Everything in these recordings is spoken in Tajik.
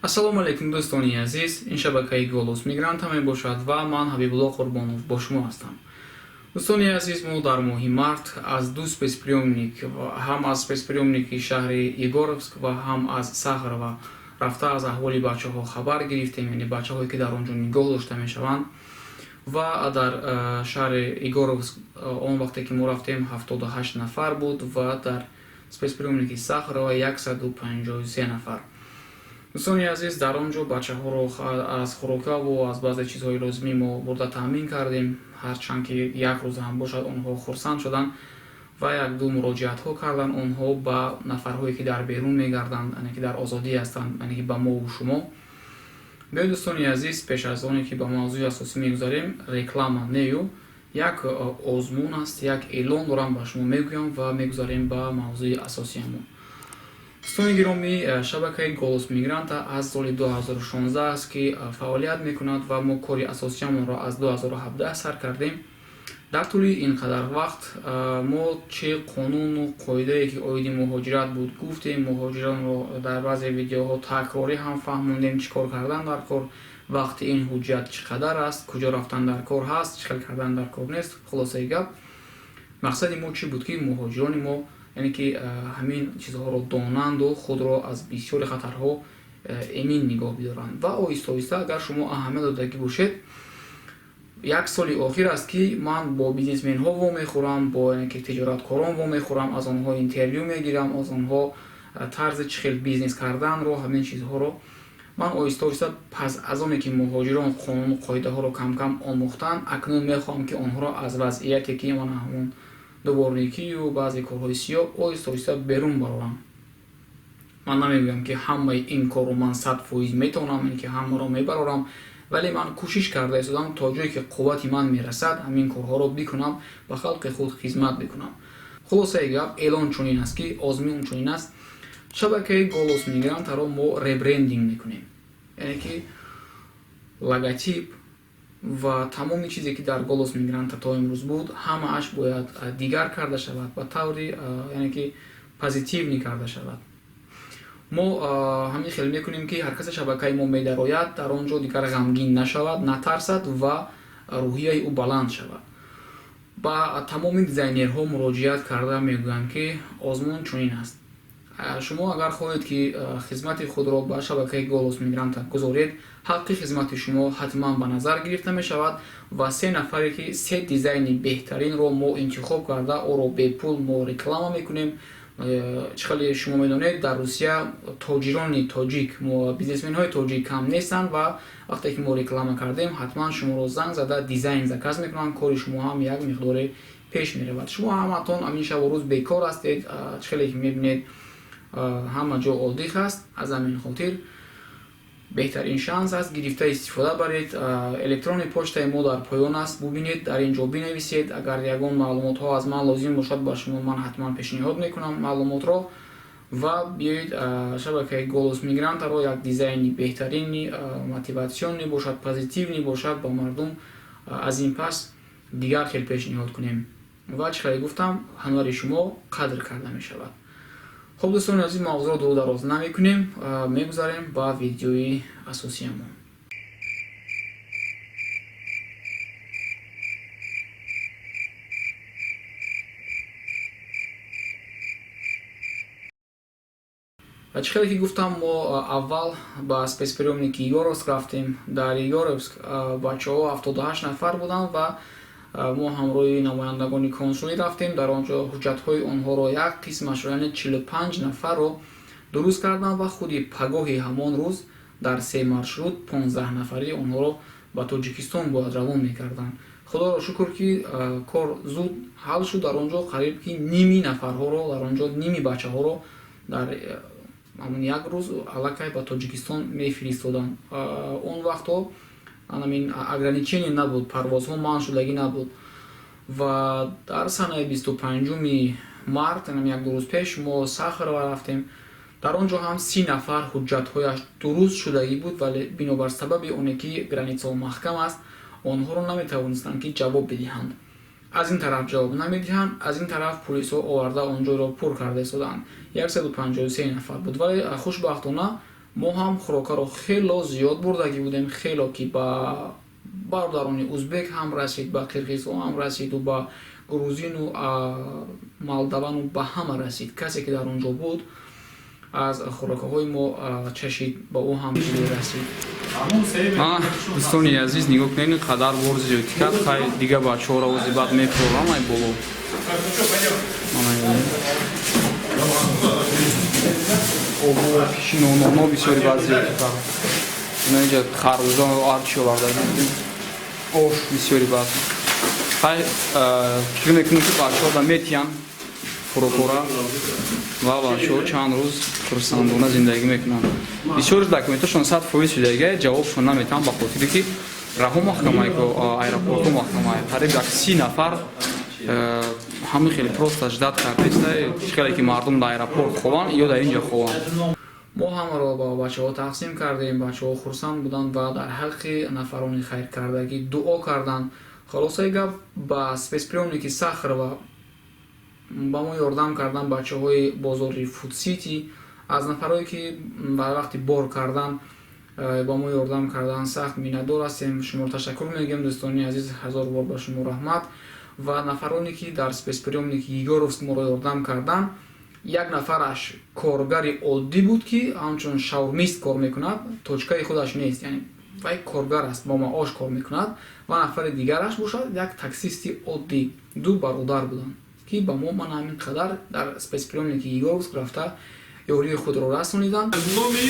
Ассалому алейкум дӯстони азиз, ин шабакаи голос мигранта мебошад ва ман Ҳабибулло Қурбонов бо шумо ҳастам. Дӯстони азиз, мо дар моҳи март аз ду спецприёмник, ҳам аз спецприёмники шаҳри Егоровск ва ҳам аз Сахарова рафта аз аҳволи бачаҳо хабар гирифтем, яъне бачаҳое ки дар он ҷо нигоҳ дошта мешаванд. Ва дар шаҳри Егоровск он вақте ки мо рафтем 78 нафар буд ва дар спецприёмники Сахарова 153 нафар. дӯстони азиз, дар он ҷо бачаҳоро аз хӯрокаву аз баъзе чизҳои лозимӣ мо бурда таъмин кардем, ҳарчанд ки як рӯза ҳам бошад онҳо хурсанд шуданд ва як-ду муроҷиатҳо карданд онҳо ба нафарҳое ки дар берун мегарданд, яъне ки дар озодӣ ҳастанд, яъне ки ба мову шумо. биёед дӯстони азиз, пеш аз оне ки ба мавзӯи асосӣ мегузарем, реклама нею як озмун аст, як эълон дорам ба шумо мегӯям ва мегузарем ба мавзӯи асосиамон. дӯстони гиромӣ, шабакаи голос мигранта аз соли 2016 аст ки фаъолият мекунад ва мо кори асосиамонро аз 2017 сар кардем. дар тӯли ин қадар вақт мо чӣ қонуну қоидае ки оиди муҳоҷират буд гуфтем, муҳоҷиронро дар баъзе видеоҳо такрорӣ ҳам фаҳмондем чӣ кор кардан дар кор, вақти ин ҳуҷҷат чӣ қадар аст, куҷо рафтан дар кор ҳаст, чӣ хел кардан дар кор нест. Хулосаи гап, мақсади мо чӣ буд ки муҳоҷирони мо яъне ки ҳамин чизҳоро донанду худро аз бисёри хатарҳо эмин нигоҳ бидоранд ва оҳиста оҳиста агар шумо аҳамият додагӣ бошед, як соли охир аст ки ман бо бизнесменҳо вомехӯрам, бо тиҷораткорон вомехӯрам, аз онҳо интервю мегирам, аз онҳо тарзи чӣ хел бизнес карданро, ҳамин чизҳоро ман оҳиста оҳиста пас аз оне ки муҳоҷирон қонуну қоидаҳоро кам кам омӯхтанд, акнун мехоҳам ки онҳоро аз вазъияте ки ман ҳамон дуборникию баъзе корҳои сиёҳ оҳиста оҳиста берун барорам. ман намегӯям ки ҳамаи ин корро ман 100% метавонам, ки ҳамаро мебарорам, вале ман кӯшиш карда истодам то ҷое ки қуввати ман мерасад ҳамин корҳоро бикунам, ба халқи худ хизмат бикунам. хулосаи гап, эълон чунин аст ки озмун чунин аст, шабакаи голос мигрантаро мо ребрендинг мекунем, яъне ки логотип ва тамоми чизе ки дар голос мигранта то имрӯз буд, ҳамааш бояд дигар карда шавад, ба таври яъне ки позитивӣ карда шавад. мо ҳамин хел мекунем ки ҳар касе шабакаи мо медарояд, дар он ҷо дигар ғамгин нашавад, натарсад ва рӯҳияи ӯ баланд шавад. ба тамоми дизайнерҳо муроҷиат карда мегӯям ки озмун чунин аст. шумо агар хоҳед ки хизмати худро ба шабакаи голос мигранта гузоред, ҳаққи хизмати шумо ҳатман ба назар гирифта мешавад ва 3 нафаре ки 3 дизайни беҳтаринро мо интихоб карда онро бепул мо реклама мекунем. чӣ хеле шумо медонед, дар Русия тоҷирони тоҷик, бизнесменҳои тоҷик кам нестанд ва вақте ки мо реклама кардем, ҳатман шуморо занг зада дизайн заказ мекунанд, кори шумо ҳам як миқдоре пеш меравад. шумо ҳаматон ҳамин шабу рӯз бекор ҳастед, чӣ хеле ки мебинед ҳама ҷо одиқ аст. аз ҳамин хотир беҳтарин шанс аст, гирифта истифода баред. электронни почтаи мо дар поён аст, бубинед, дар ин ҷо бинависед. агар ягон маълумотҳо аз ман лозим бошад, ба шумо ман ҳатман пешниҳод мекунам маълумотро ва биёед шабакаи голос мигрантаро як дизайни беҳтарини мотиватсионӣ бошад, позитивӣ бошад, ба мардум аз ин пас дигар хел пешниҳод кунем ва чӣ хеле гуфтам, ҳунари шумо қадр карда мешавад. خب دوستان عزیز، موضوع رو دراز نمیکنیم، میگذاریم با ویدیوی اساسیمون. و چه خیلی که گفتم، ما اول با спецприёмники Йоровск رفتیم. در Йоровск بچه ها 78 نفر بودن و ما ҳамроҳи намояндагони консулӣ рафтем. дар он ҷо ҳуҷҷатҳои онҳоро як қисмашро, яъне 45 нафарро дуруст кардам ва худи пагоҳи ҳамон рӯз дар 3 маршрут 15 нафари онҳоро ба тоҷикистон бояд равон мекарданд. худоро шукр ки кор зуд ҳал шуд. дар он ҷо қариб ки ними нафарҳоро, дар он ҷо ними бачаҳоро дар ҳамон як рӯз аллакай ба тоҷикистон мефиристоданд. он вақтҳо ограничение набуд, парвозҳо манъ шудагӣ набуд ва дар санаи 25 март, як рӯз пеш, мо Сахарова рафтем. дар он ҷо ҳам 30 нафар ҳуҷҷатҳояш дуруст шудагӣ буд, вале бинобар сабаби оне ки границаҳо маҳкам аст, онҳоро наметавонистанд ки ҷавоб бидиҳанд. аз ин тараф ҷавоб намедиҳанд, аз ин тараф полисҳо оварда он ҷойро пур карда истоданд. 153 нафар буд, вале хушбахтона мо ҳам хӯрокаро хело зиёд бурдагӣ будем, хело ки ба бародарони узбек ҳам расид, ба қирғизҳо ҳам расиду ба грузину молдавану ба ҳама расид. Касе ки дар он ҷо буд аз хӯрокаҳои мо чашид, ба ӯ ҳам ҷӯ расид. дӯстони азиз, нигоҳ кунед, ин қадар бор зиёд кард. Хай дига бачаҳо рози баъд мепурам ай боло. Обо киши ноно бисёри баъд зиёд кард. Инҷа харбуза арчи оварда дидем. Ош бисёри баъд. Хай фикр мекунем ки бачаҳо да метиян фурӯкора ва бачаҳо чанд рӯз хурсандона зиндагӣ мекунанд. Бисёри документашон 100% шудагӣ ҷавобшон наметавон ба хотире ки раҳо маҳкамаи аэропорту маҳкамаи қариб як 30 нафар ҳамин хеле просто ждат кардеста хеле ки мардум дар аэропорт хованд ё дар ин ҷо хованд. мо ҳамаро ба бачаҳо тақсим кардем, бачаҳо хурсанд буданд ва дар ҳаққи нафарони хайркардагӣ дуо карданд. халосаи гап ба спецприёмники сахр ва ба мо ёрдам кардан бачаҳои бозори фудсити аз нафарое ки дар вақти бор кардан ба мо ёрдам кардан сахт миннатдор ҳастем. Шуморо ташаккур мегӯем дӯстони азиз, ҳазор бор ба шумо раҳмат. Ва нафароне ки дар спецприёмники Егоровск моро ёрдам кардан, як нафараш коргари оддӣ буд ки ҳамчун шаурмист кор мекунад, точкаи худаш нест, яъне вай коргар аст, ба маош кор мекунад. Ва нафари дигараш бошад як таксисти оддӣ. Ду бародар буданд ки ба мо ман ҳамин қадар дар спецприёмники Егоровск рафта ёрии худро расониданд. аз номи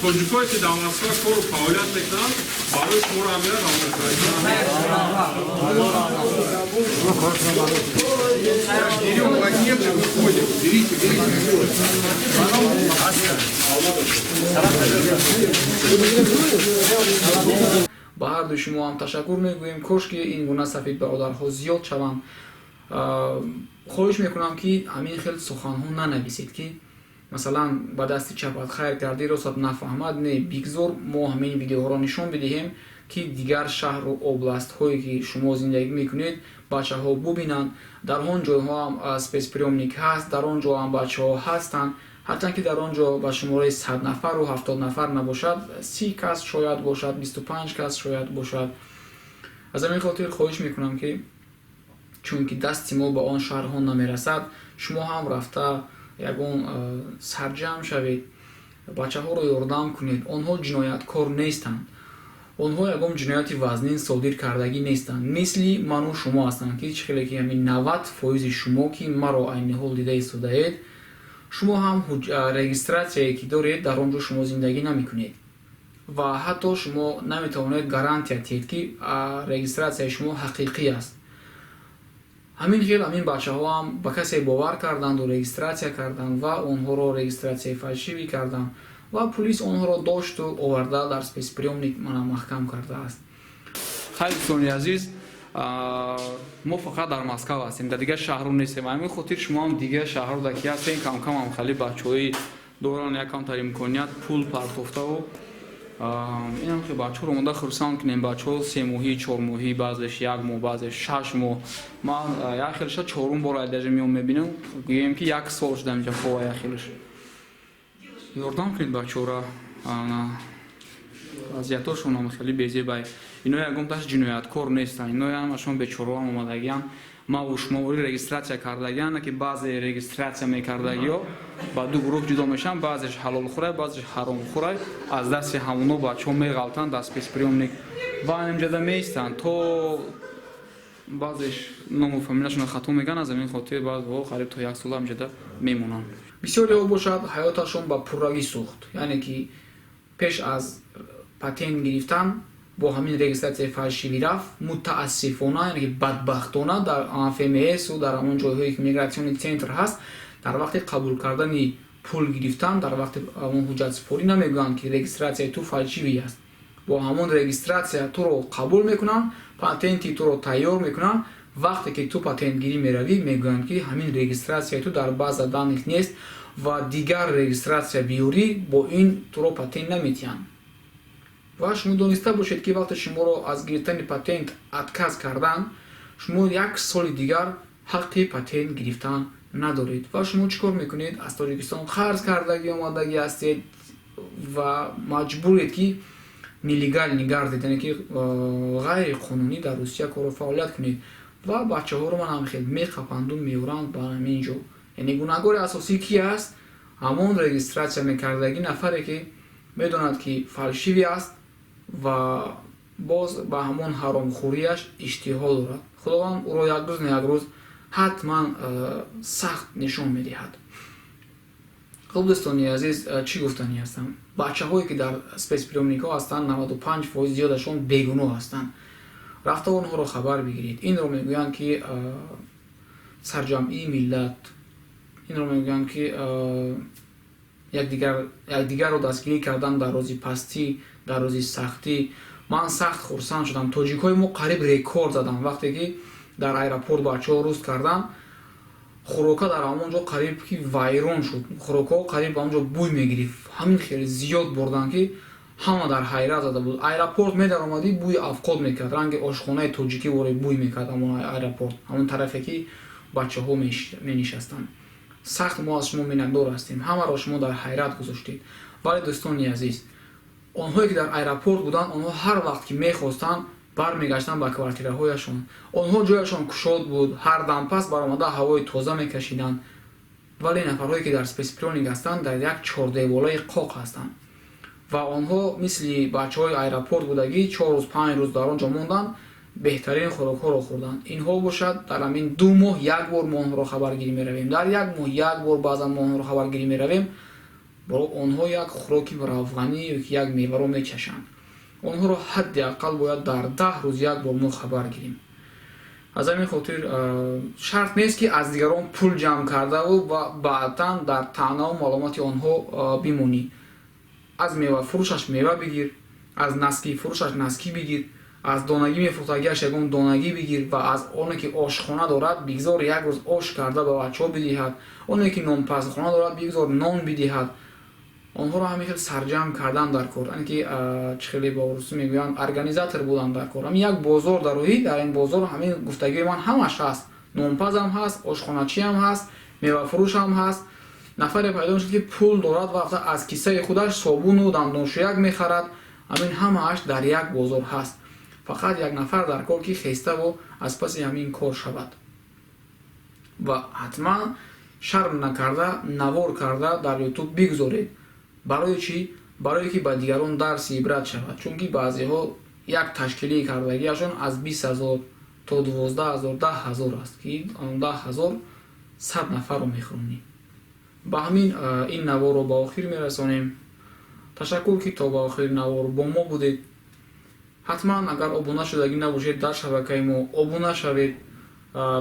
тоҷикое ки дар Москва кору фаъолият мекунанд барои шуморо ҳамият равона ба ҳарду шумо ҳам ташаккур мегӯем. Кошки ин гуна сафид бародарҳо зиёд шаванд. хоҳиш мекунам ки ҳамин хел суханҳо нанависед ки масалан ба дасти чапат хайр кардӣ росат нафаҳмад, не бигзор мо ҳамин видеоҳоро нишон бидиҳем ки дигар шаҳру областҳое ки шумо зиндагӣ мекунед бачаҳо бубинанд. Дар он ҷойҳо ҳам спецприёмник ҳаст, дар он ҷо ҳам бачаҳо ҳастанд. ҳарчанд ки дар он ҷо ба шумораи 100 нафару 70 нафар набошад, 30 кас шояд бошад, 25 кас шояд бошад. аз ҳамин хотир хоҳиш мекунам ки чунки дасти мо ба он шаҳрҳо намерасад, шумо ҳам рафта ягон сарҷамъ шавед, бачаҳоро ёрдам кунед. Онҳо ҷинояткор нестанд, онҳо ягон ҷинояти вазнин содир кардагӣ нестанд, мисли ману шумо ҳастанд ки хеле ки ҳамин 90% шумо ки маро айни ҳол дида истодаед, шумо ҳам регистратсияе ки доред дар он ҷо шумо зиндагӣ намекунед ва ҳатто шумо наметавонед гарантия диҳед ки регистратсияи шумо ҳақиқӣ аст. ҳамин хел ҳамин бачаҳо ҳам ба касе бовар карданду регистратсия карданд ва онҳоро регистратсияи фальшивӣ карданд ва пулис онҳоро дошту оварда дар спецприёмник маҳкам кардааст. хайр дӯстони азиз, мо фақат дар Москва ҳастем, дар дигар шаҳрҳо нестем. ҳамин хотир шумо ҳам дигар шаҳрҳода ки ҳастем, камкам ҳам хали бачаҳои доранд якамтар имконият пул партофтаву инам хеле бачаҳоро омода хурсанд кунем. бачаҳо 3 моҳӣ, 4 моҳӣ, баъзеш 1 моҳ, баъзеш 6 моҳ. ман як хелша 4-ум бор айдаҷа меом мебинам, гӯем ки 1 сол шуда инҷа хова як хелш. ёрдам кунед бачаҳоро, вазъиятошон ҳам хеле безебай. ино ягонташ ҷинояткор нестанд, ино ҳамашон бечораҳо омадагиянд. ман у шумовори регистратсия кардагиянд ки баъзе регистратсия мекардагиҳо ба ду гурӯҳ ҷудо мешаванд, баъзеш ҳалолхӯрай, баъзеш ҳаромхӯрай. аз дасти ҳамоно бачаҳо меғалтанд дар спецприёмник ва инҷода меистанд, то баъзеш ному фамилияшонро хато мегӯянд. аз ҳамин хотир баъзеҳо қариб то 1 сола инҷода мемонанд. бисёреҳо бошад ҳаёташон ба пурравӣ сӯхт, яъне ки пеш аз патент гирифтан бо ҳамин регистратсияи фальшивӣ рафт. мутаассифона, яъне ки бадбахтона дар ФМСу дар ҳамон ҷойҳое ки мигратсиони центр ҳаст, дар вақти қабул кардани пул гирифтан, дар вақти ҳамон ҳуҷҷатсупорӣ намегӯянд ки регистратсияи ту фальшивӣ аст. бо ҳамон регистратсия туро қабул мекунанд, патенти туро тайёр мекунанд. вақте ки ту патентгирӣ меравӣ, мегӯянд ки ҳамин регистратсияи ту дар база даних нест ва дигар регистратсия биёрӣ, бо ин туро патент наметиҳанд. ва шумо дониста бошед ки вақте шуморо аз гирифтани патент отказ карданд, шумо 1 соли дигар ҳаққи патент гирифтан надоред. ва шумо чӣ кор мекунед? Аз Тоҷикистон қарз кардагӣ омадагӣ ҳастед, ва маҷбуред ки нелегальни гардед, яъне ки ғайриқонунӣ дар Русия кору фаъолият кунед ва бачаҳоро ман ҳамхел мехапанду меоранд ба ҳамин ҷо. Яъне гунаҳгори асосӣ ки аст? ҳамон регистратсия мекардаги нафаре ки медонад ки фалшивӣ аст ва боз ба ҳамон ҳаромхӯрияш иштиҳо дорад. Худованд ӯро як рӯз на як рӯз ҳатман сахт нишон медиҳад. хуб дӯстони азиз, чӣ гуфтанӣ ҳастам? бачаҳое ки дар спецприёмникҳо ҳастанд 95% зиёдашон бегуноҳ ҳастанд. рафта онҳоро хабар бигиред. Инро мегӯянд ки сарҷамъии миллат, инро мегӯянд ки якдигарро дастгирӣ кардан дар рӯзи пастӣ, дар рӯзи сахтӣ. ман сахт хурсанд шудам. тоҷикҳои мо қариб рекорд заданд. вақте ки дар аэропорт бачаҳо рӯст карданд, хӯрока дар ҳамон ҷо қариб ки вайрон шуд. хӯрокаҳо қариб ба он ҷо бӯй мегирифт. ҳамин хеле зиёд бурданд ки ҳама дар ҳайрат зада буд. аэропорт медаромадӣ, бӯи авқод мекард, ранги ошхонаи тоҷикӣ воре бӯй мекард. ҳамон аэропорт, ҳамон тарафе ки бачаҳо менишастанд. сахт мо аз шумо миннатдор ҳастем. ҳамаро шумо дар ҳайрат гузоштед. вале дӯстони азиз, онҳое ки дар аэропорт буданд, онҳо ҳар вақт ки мехостанд бармегаштанд ба квартираҳояшон. онҳо ҷояшон кушод буд, ҳар дам пас баромада ҳавои тоза мекашиданд. вале нафарҳое ки дар спецприёник ҳастанд, дар як чордевораи қоқ ҳастанд ва онҳо мисли бачаҳои аэропорт будагӣ 4 рӯз 5 рӯз дар он ҷо монданд, беҳтарин хӯрокҳоро хӯрданд. инҳо бошад дар ҳамин 2 моҳ як бор мо онҳоро хабаргирӣ меравем, дар як моҳ як бор баъзан мо онҳоро хабаргирӣ меравем. барои онҳо як хӯроки равғанӣ ёки як меваро мечашанд. онҳоро ҳадди аққал бояд дар 10 рӯз як бор мо хабар гирем. аз ҳамин хотир шарт нест ки аз дигарон пул ҷамъ кардаву баъдан дар таънаву маълумоти онҳо бимонӣ. аз мевафурӯшаш мева бигир, аз наскии фурӯшаш наскӣ бигир, аз донагӣ мефурӯхтагиаш ягон донагӣ бигир ва аз оне ки ошхона дорад бигзор як рӯз ош карда ба бачаҳо бидиҳад. оне ки нонпазхона дорад бигзор нон бидиҳад. онҳоро ҳамихел сарҷамъ кардан дар кор, яъне ки чӣ хеле ба русӣ мегӯянд организатор будан дар кор. ҳамин як бозор дароҳӣ, дар ин бозор ҳамин гуфтагии ман ҳамаш ҳаст. нонпазам ҳаст, ошхоначиам ҳаст, мевафурӯшам ҳаст. нафаре пайдо мешуд ки пул дорад ва аз киссаи худаш собуну дандоншӯяк мехарад. ҳамин ҳамааш дар як бозор ҳаст. фақат як нафар дар кор ки хеставу аз паси ҳамин кор шавад ва ҳатман шарм накарда, навор карда дар ютуб бигузоред. барои чӣ? барое ки ба дигарон дарси ибрат шавад. чунки баъзеҳо як ташкилии кардагиашон аз 20 000 то 12 000 10 000 аст ки 10 000 100 нафарро мехӯронӣ. ба ҳамин ин наворро ба охир мерасонем. ташаккур ки то ба охири навор бо мо будед. ҳатман агар обуна шудагӣ набошед дар шабакаи мо обуна шавед.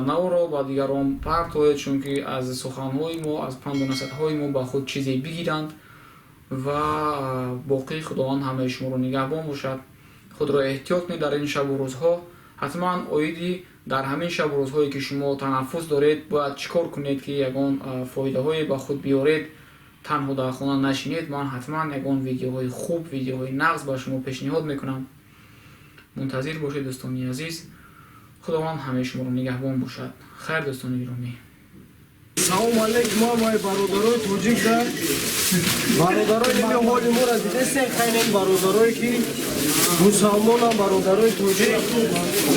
наворро ба дигарон партоед, чунки аз суханҳои мо, аз панду насиҳатҳои мо ба худ чизе бигиранд ва боқӣ худованд ҳамаи шуморо нигаҳбон бошад. худро эҳтиёт кунед дар ин шабу рӯзҳо. ҳатман оиди дар ҳамин шабу рӯзҳое ки шумо танаффус доред, бояд чӣ кор кунед ки ягон фоидаҳое ба худ биёред, танҳо дар хона нашинед. ман ҳатман ягон видеоҳои хуб, видеоҳои нағз ба шумо пешниҳод мекунам. мунтазир бошед дӯстони азиз. худованд ҳамаи шуморо нигаҳбон бошад. хайр дӯстони гиромӣ. салому алейкум мои бародарои тоҷик да бародарои ними ҳоли моро дидестен. хайне бародарое ки мусалмонам, бародарои тоҷик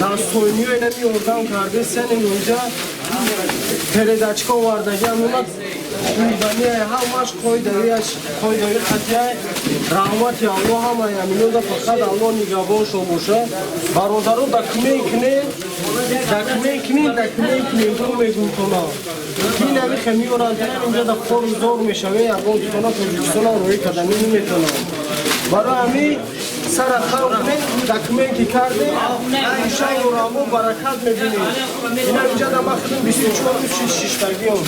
дастойниёи нами ордам кардестен. инҷа передачка овардаги аминат курбанияи ҳамаш қоидаи қатъияи раҳмати аллоҳ ҳамаи аминода фақат аллоҳ нигаҳбоншон боша. бародаро дакумент кинен ду мегунтона ки нами хемиёранд инҷа да хору зор мешаве. ягон тона тоҷикистона роҳӣ кардани наметонам. барои ҳамин сара халқ кунед, документи кардем, ишаёрамо баракат мебинем. ина инҷа да махдум 24 шиштагиём.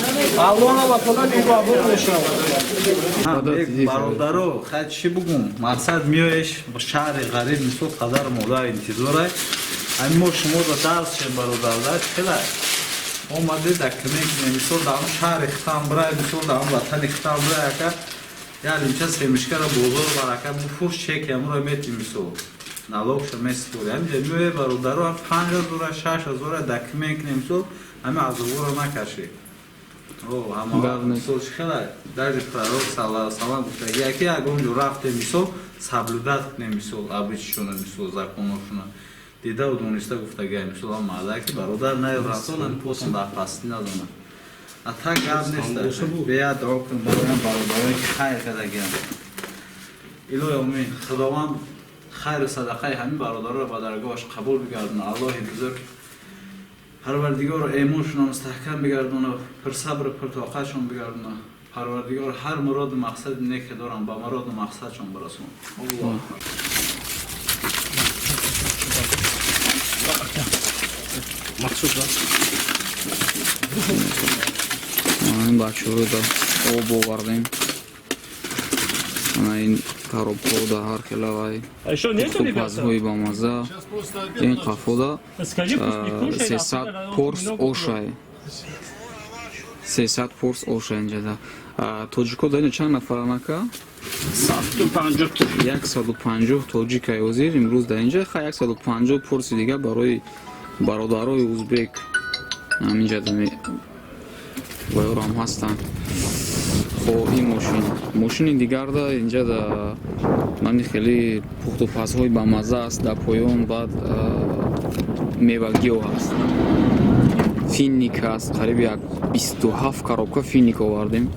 аллоҳ ҳаматона нигаҳбон мешавад. бародаро хай чӣ бугум мақсад миёеш ба шаҳри ғариб мисол падар модар интизорай ами мо шумо да дарс шем бародарда хелай омаде документ мисол дар шаҳри хитам бирай мисол дар ватани хитам бирай ака ялинча семишкара бозор барака буфурш чек ямура мети мисол налогша месипури ҳамиҷа миёе бародаро 5 000 6 000 документ мисол ами азовора накаши Гап нест. мисол чӣ хеле даже пророк салам гуфта яке ягон ҷо рафте мисол саблюдат куне мисол абичишона мисол законошона дида ва дониста гуфтагия мисол маъдаки бародар наи рафтонам посм дар пастӣ назана а так гап нест бея дуо кун бароям бародарои хайр кардагиам илоҳи омин худованд хайру садақаи ҳамин бародароро ба даргоҳаш қабул бигардона аллоҳи бузург парвардигор эъмоншона мустаҳкам бигардона пурсабру пуртоқатшон бигардона парвардигор ҳар муроду мақсади неке дорам ба муроду мақсадшон бирасон این بچه رو دا آب آوردیم این коробку да ҳар хелавай супазҳои ба мазза ин қафода 300 порс ошай 300 порс ошай инҷада тоҷико дани чанд нафаранака 150 тоҷикаи ҳозир имрӯз дар инҷа 150 порси дига барои бародарои узбек ҳаминҷада ваёрам ҳастанд این ماشین دیگر دا اینجا دا من خیلی پخت و پز های با مزه است در پایان بعد میوگیو هست فینیک هست قریب یک 27 коробка فینیک آوردیم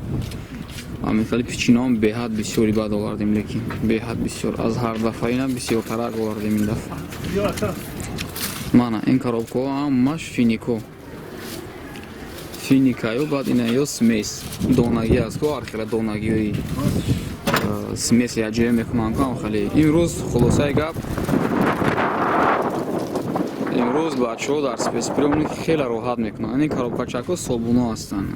همین خیلی پیچینام به حد بسیاری بعد آوردیم لیکن به حد بسیار از هر دفعه اینا بسیار ترک آوردیم این دفعه مانا این коробка همش فینیکو финикаю баъд ина ё смес донагӣ аст ку ҳар хела донагиҳои смес якҷоя мекунанд кам хеле имрӯз хулосаи гап имрӯз бачаҳо дар спецприёмник хеле роҳат мекунанд ин коробкачаҳо собуно ҳастанд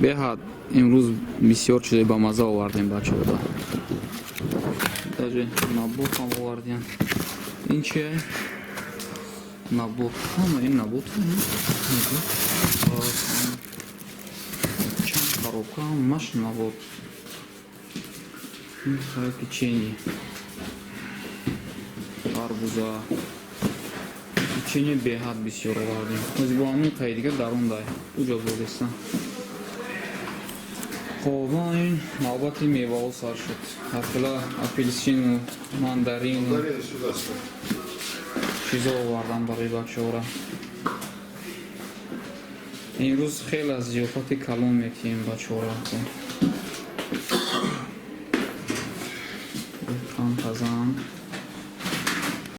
беҳад имрӯз бисёр чизе ба мазза овардем бачаҳода даже набухам овардем ин чие набух ин набух чанд коробка маш набух печенье арбуза печенье беҳад бисёр овардем ози бо ҳамин қайдига дар он дай куҷо бодеста хобна ин навбати меваҳо сар шуд ҳафила апелсину мандарину чизо овардам барои бачаҳора имрӯз хеле аз зиёфати калон мекием бачаҳора қан тазан